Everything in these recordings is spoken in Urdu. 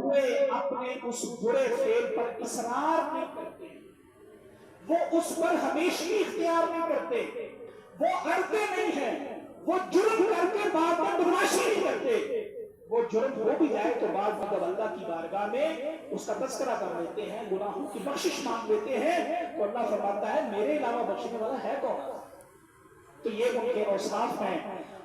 ہوئے اپنے اس برے فعل پر اصرار نہیں کرتے، وہ اس پر ہمیشہ اختیار نہیں کرتے، وہ اڑتے نہیں ہیں، وہ جرم کر کے بعد میں بدمعاشی نہیں کرتے، وہ جرم ہو بھی جائے تو بعد میں جب اللہ کی بارگاہ میں اس کا تذکرہ کر لیتے ہیں، گناہوں کی بخشش مانگ لیتے ہیں، تو اللہ فرماتا ہے میرے علاوہ بخشنے والا ہے کون؟ تو یہ ان کے اوصاف ہیں۔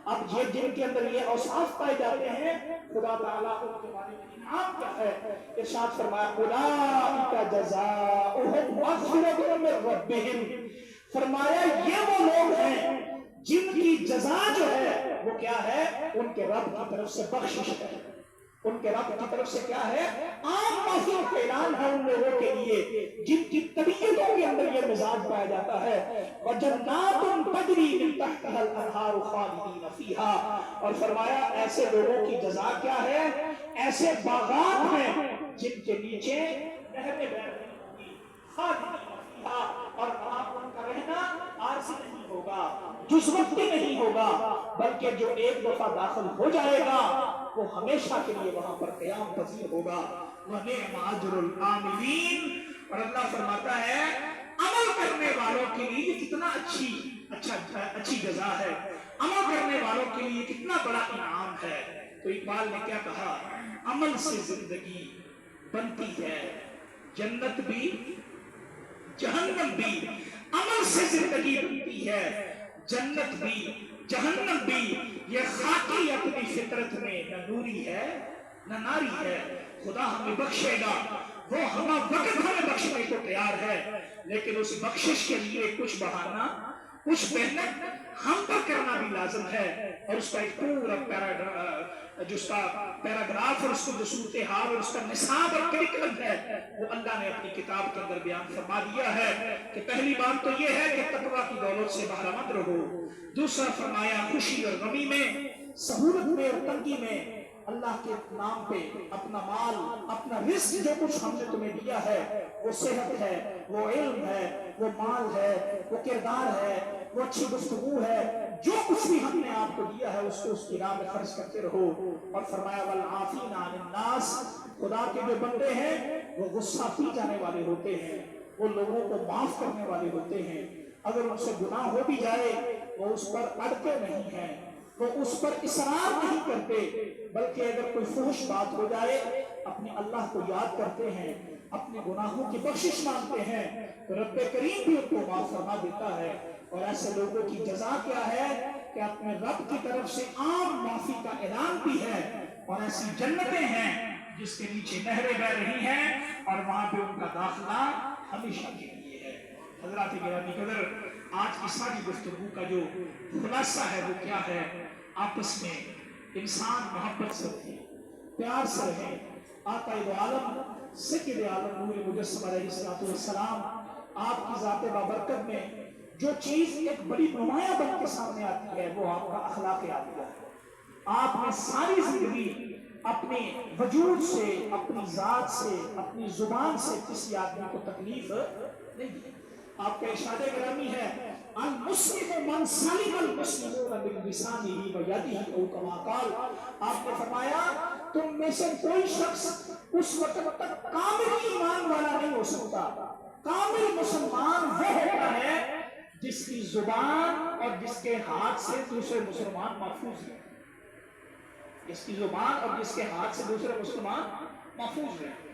اب یہ جن کے اندر یہ اوصاف پائے جاتے ہیں، خدا تعالیٰ ان کے بارے میں انعام کیا ہے؟ ارشاد فرمایا اولئک جزاؤہم مغفرۃ من ربہم، فرمایا یہ وہ لوگ ہیں جن کی جزا جو ہے وہ کیا ہے؟ ان کے رب کی طرف سے بخشش ہے، ان کے رب کی طرف سے کیا ہے؟ عام معافی کا اعلان ہے ان لوگوں کے لیے جن کی طبیعتوں کے اندر یہ مزاج پایا جاتا ہے۔ وَجَنَّاتٌ تَجْرِي مِن تَحْتِهَا الْأَنْهَارُ خَالِدِينَ فِيهَا، اور فرمایا ایسے لوگوں کی جزا کیا ہے؟ ایسے باغات ہیں جن کے نیچے نہریں بہہ رہی ہوں گی، خالدین فیہا، اور وہاں ان کا رہنا عارضی نہیں ہوگا، جز وقتی نہیں ہوگا، بلکہ جو ایک دفعہ داخل ہو جائے گا وہ ہمیشہ کے لیے وہاں پر قیام پذیر ہوگا۔ وَنِعْمَ أَجْرُ الْعَامِلِينَ، اور اللہ فرماتا ہے عمل کرنے والوں کے لیے کتنا اچھی جزا ہے، عمل کرنے والوں کے لیے کتنا بڑا انعام ہے۔ تو اقبال نے کیا کہا؟ عمل سے زندگی بنتی ہے جنت بھی جہنم بھی، عمل سے زندگی بنتی ہے جنت بھی جہنم بھی، یہ خاکی اپنی فطرت میں نہ نوری ہے نہ ناری ہے۔ خدا ہمیں بخشے گا، وہ وقت ہمیں بخشنے کو تیار ہے، لیکن اس بخشش کے لیے کچھ بہانہ، کچھ محنت ہم پر کرنا بھی لازم ہے، اور اس کا ایک پورا پیراگراف اور اس کو جو صورتحال اور اس کا نصاب اور کریکلم ہے وہ اللہ نے اپنی کتاب کے اندر بیان فرما دیا ہے کہ پہلی بات تو یہ ہے کہ تقوی کی دولت سے بہرہ مند رہو، دوسرا فرمایا خوشی اور غمی میں، سہولت میں اور تنگی میں اللہ کے نام پہ اپنا مال، اپنا رزق جو کچھ ہم نے تمہیں دیا ہے، وہ صحت ہے، وہ علم ہے، وہ مال ہے، وہ کردار ہے، وہ اچھی گفتگو ہے، جو کچھ بھی ہم نے آپ کو دیا ہے اس کو اس کی راہ میں خرچ کرتے رہو۔ اور فرمایا والعافین عن الناس، خدا کے جو بندے ہیں وہ غصہ پی جانے والے ہوتے ہیں، وہ لوگوں کو معاف کرنے والے ہوتے ہیں، اگر ان سے گناہ ہو بھی جائے وہ اس پر اڑتے نہیں ہیں، وہ اس پر اصرار نہیں کرتے، بلکہ اگر کوئی فحش بات ہو جائے اپنے اللہ کو یاد کرتے ہیں، اپنے گناہوں کی بخشش مانگتے ہیں تو رب کریم بھی ان کو معاف فرما دیتا ہے۔ اور ایسے لوگوں کی جزا کیا ہے کہ اپنے رب کی طرف سے عام معافی کا اعلان بھی ہے، اور ایسی جنتیں ہیں جس کے نیچے نہریں بہہ رہی ہیں اور وہاں پہ ان کا داخلہ ہمیشہ کے لیے ہے۔ حضرات گرامی قدر، آج کی ساری گفتگو کا جو خلاصہ ہے وہ کیا ہے؟ آپس میں انسان محبت سے رہے، پیار سے رہے۔ آقا دو عالم سید عالم نور مجسم علیہ السلام، آپ کی ذات بابرکت میں جو چیز ایک بڑی نمایاں بن کے سامنے آتی ہے وہ آپ کا اخلاق عالیہ ہے۔ آپ نے ساری زندگی اپنے وجود سے، اپنی ذات سے، اپنی زبان سے کسی آدمی کو تکلیف نہیں دی۔ آپ کا ارشاد گرامی ہے المسلم من سلم المسلمون من لسانه ویدہ او کما قال، آپ نے فرمایا تم میں سے کوئی شخص اس وقت تک کامل ایمان والا نہیں ہو سکتا، کامل مسلمان وہ ہوتا ہے جس کی زبان اور جس کے ہاتھ سے دوسرے مسلمان محفوظ ہیں، جس کی زبان اور جس کے ہاتھ سے دوسرے مسلمان محفوظ ہیں۔